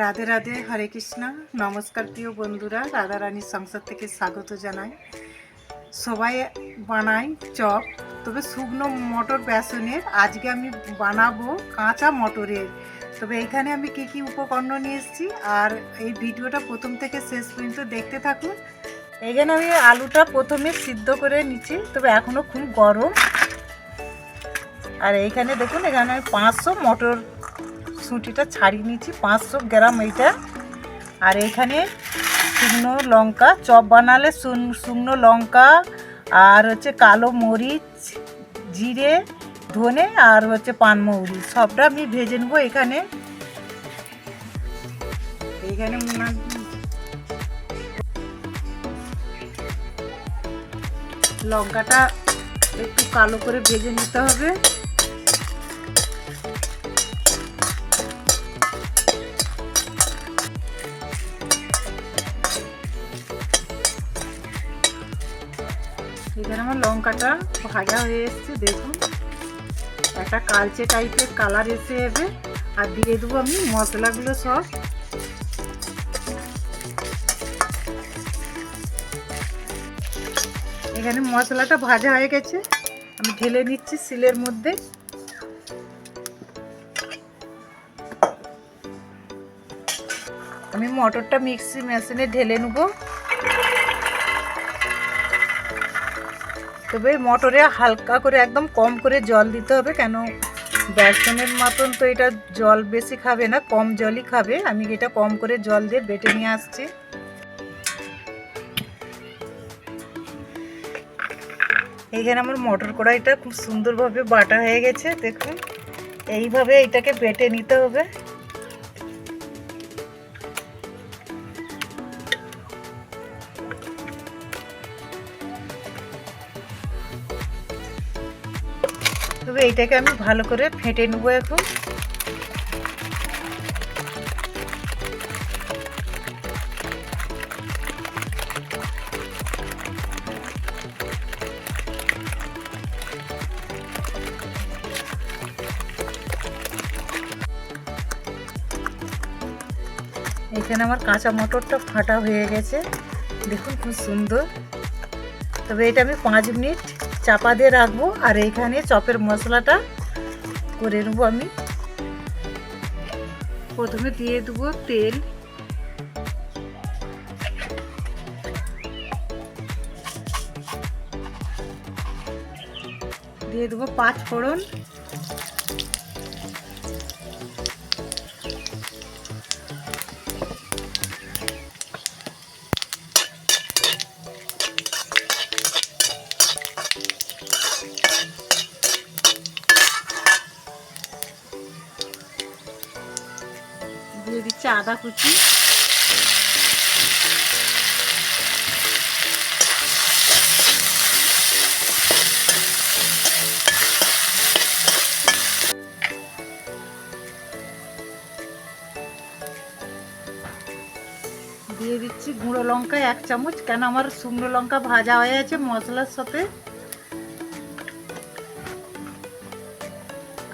রাধে রাধে, হরে কৃষ্ণ। নমস্কার প্রিয় বন্ধুরা, রাধা রানীর সংসার থেকে স্বাগত জানাই। সবাই বানাই চপ, তবে শুকনো মটর বেসনের। আজকে আমি বানাবো কাঁচা মটরের। তবে এখানে আমি কি কি উপকরণ নিয়ে এসেছি আর এই ভিডিওটা প্রথম থেকে শেষ পর্যন্ত দেখতে থাকুন। এখানে আমি আলুটা প্রথমে সিদ্ধ করে নিচ্ছি, তবে এখনও খুব গরম। আর এইখানে দেখুন, এখানে আমি 500 মটর সুটিটা ছাড়িয়ে নিচ্ছি, 500 গ্রাম এইটা। আর এখানে শুকনো লঙ্কা, চপ বানালে শুকনো লঙ্কা আর হচ্ছে কালো মরিচ, জিরে, ধনে আর হচ্ছে পানমৌরি সবটা আমি ভেজে নেবো। এখানে লঙ্কাটা একটু কালো করে ভেজে নিতে হবে। এখানে আমার লঙ্কাটা ভাজা হয়ে এসছে, দেখুন একটা কালচে টাইপের কালার এসে যাবে। আর দিয়ে দেবো আমি মশলাগুলো সব। এখানে মশলাটা ভাজা হয়ে গেছে, আমি ঢেলে নিচ্ছি শিলের মধ্যে। আমি মটরটা মিক্সি মেশিনে ঢেলে নেব। তবে মটরে হালকা করে, একদম কম করে জল দিতে হবে, কেন বেসনের মতন তো এটা জল বেশি খাবে না, কম জলই খাবে। আমি এটা কম করে জল দিয়ে বেটে নিয়ে আসছি। এইখানে আমার মটর কড়াইটা খুব সুন্দরভাবে বাটা হয়ে গেছে, দেখুন এইভাবে এটাকে বেটে নিতে হবে। তবে এইটাকে আমি ভালো করে ফেটে নেবো এখন। এখানে আমার কাঁচা মটরটা ফাটা হয়ে গেছে, দেখুন খুব সুন্দর। তবে এটা আমি 5 মিনিট চাপা দিয়ে রাখবো। আর এইখানে চপের মশলাটা করে নেবো আমি। প্রথমে দিয়ে দেবো তেল, দিয়ে দেবো 5 ফোড়ন, দিয়ে দিচ্ছি আদা কুচি, দিয়ে দিচ্ছি গুঁড়ো লঙ্কা 1 চামচ, কেন আমার শুকনো লঙ্কা ভাজা হয়ে আছে মশলার সাথে।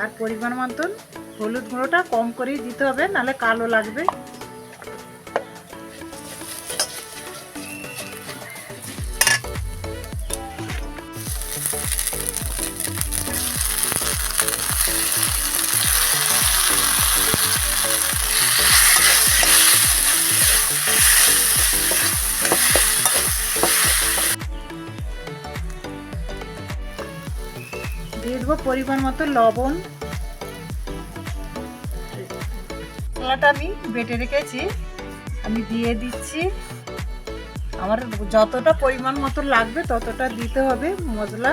আর পরিমাণ মতন হলুদ গুঁড়োটা কম করেই দিতে হবে, নাহলে কালো লাগবে। দিয়ে দেবো পরিমাণ মতো লবণ। মশলাটা আমি বেটে রেখেছি, আমি দিয়ে দিচ্ছি। আমার যতটা পরিমাণ মতো লাগবে ততটা দিতে হবে মশলা।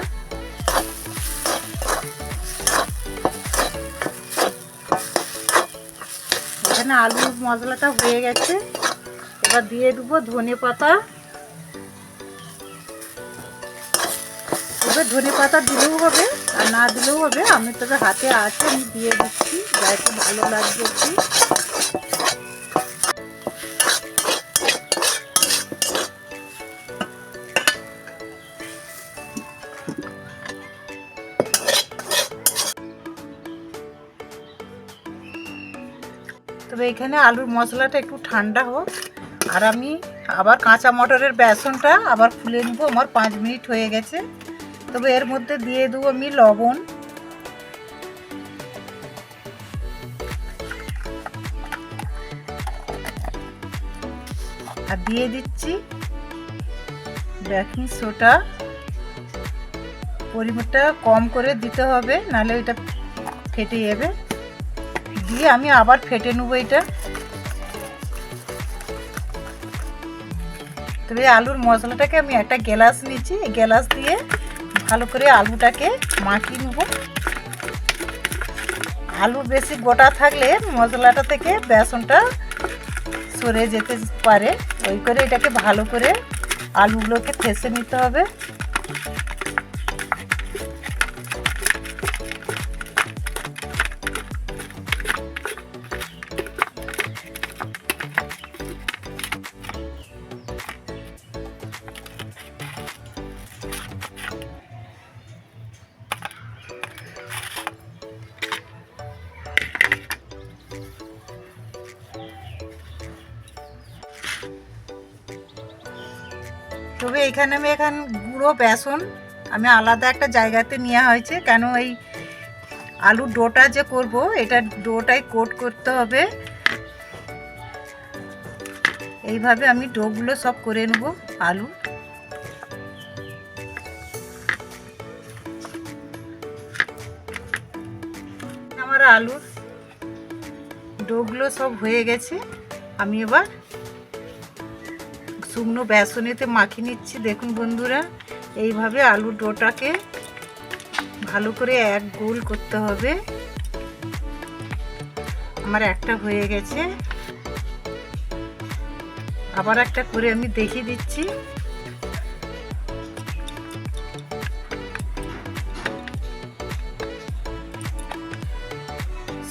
এখানে আলুর মশলাটা হয়ে গেছে, এবার দিয়ে দেবো ধনে পাতা। তবে ধনে পাতা দিলেও হবে আর না দিলেও হবে, আমি তবে হাতে আছে আমি দিয়ে দিচ্ছি, যাতে ভালো লাগবে একটু। তবে এখানে আলুর মশলাটা একটু ঠান্ডা হোক, আর আমি আবার কাঁচা মটরের বেসনটা আবার ফুলে নেবো। আমার 5 মিনিট হয়ে গেছে। তবে এর মধ্যে দিয়ে দেবো আমি লবণ, আর দিয়ে দিচ্ছি বেকিং সোডা। পরিমাণটা কম করে দিতে হবে, নাহলে এটা ফেটে যাবে। দিয়ে আমি আবার ফেটে নেবো এটা। তবে আলুর মশলাটাকে আমি একটা গ্লাস নিচ্ছি, এই গ্লাস দিয়ে ভালো করে আলুটাকে মাখিয়ে নেব। আলু বেশি গোটা থাকলে মশলাটা থেকে বেসনটা সরে যেতে পারে, ওই করে এটাকে ভালো করে আলুগুলোকে ঠেসে নিতে হবে। তবে এখানে আমি গুঁড়ো বেসন আমি আলাদা একটা জায়গাতে নেওয়া হয়েছে, কেন এই আলুর ডোটা যে করব এটা ডোটাই কোট করতে হবে। এইভাবে আমি ডোগুলো সব করে নেব। আলু আমার আলুর ডোগুলো সব হয়ে গেছে। আমি এবার শুকনো বেসনেতে মাখিয়ে নিচ্ছি। দেখুন বন্ধুরা, এইভাবে আলুর ডোটাকে ভালো করে এক গোল করতে হবে। আমার একটা হয়ে গেছে, আবার একটা করে আমি দেখিয়ে দিচ্ছি।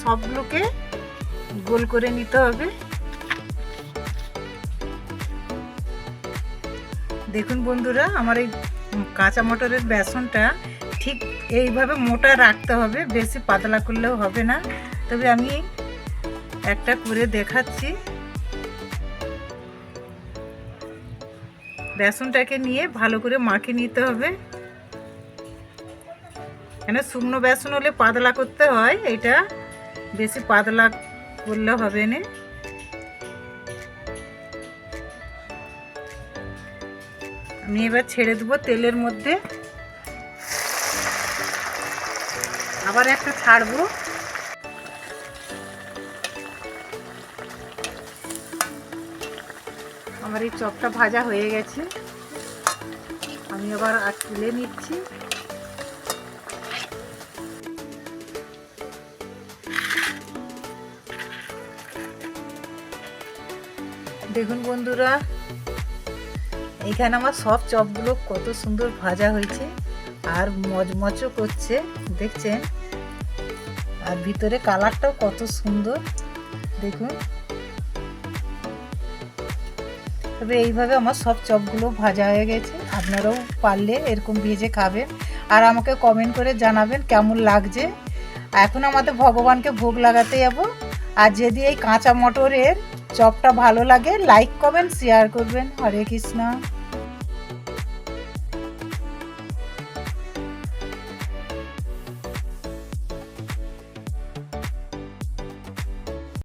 সবগুলোকে গোল করে নিতে হবে। দেখুন বন্ধুরা, আমার এই কাঁচা মটরের বেসনটা ঠিক এইভাবে মোটা রাখতে হবে, বেশি পাতলা করলেও হবে না। তবে আমি একটা করে দেখাচ্ছি। বেসনটাকে নিয়ে ভালো করে মাখিয়ে নিতে হবে। কেন শুকনো বেসন হলে পাতলা করতে হয়, এটা বেশি পাতলা করলে হবে না। আমি এবার ছেড়ে দেবো তেলের মধ্যে, আবার একটা ছাড়বো। আমার এই চপটা ভাজা হয়ে গেছে, আমি আবার তুলে নিচ্ছি। দেখুন বন্ধুরা, এইখানে আমার সব চপগুলো কত সুন্দর ভাজা হয়েছে আর মচমচও করছে, দেখছেন? আর ভিতরে কালারটাও কত সুন্দর দেখুন। তবে এইভাবে আমার সব চপগুলো ভাজা হয়ে গেছে। আপনারাও পারলে এরকম ভেজে খাবেন আর আমাকে কমেন্ট করে জানাবেন কেমন লাগছে। এখন আমাদের ভগবানকে ভোগ লাগাতে যাব। আর যদি এই কাঁচা মটরের চপটা ভালো লাগে, লাইক কমেন্ট শেয়ার করবেন। হরে কৃষ্ণ।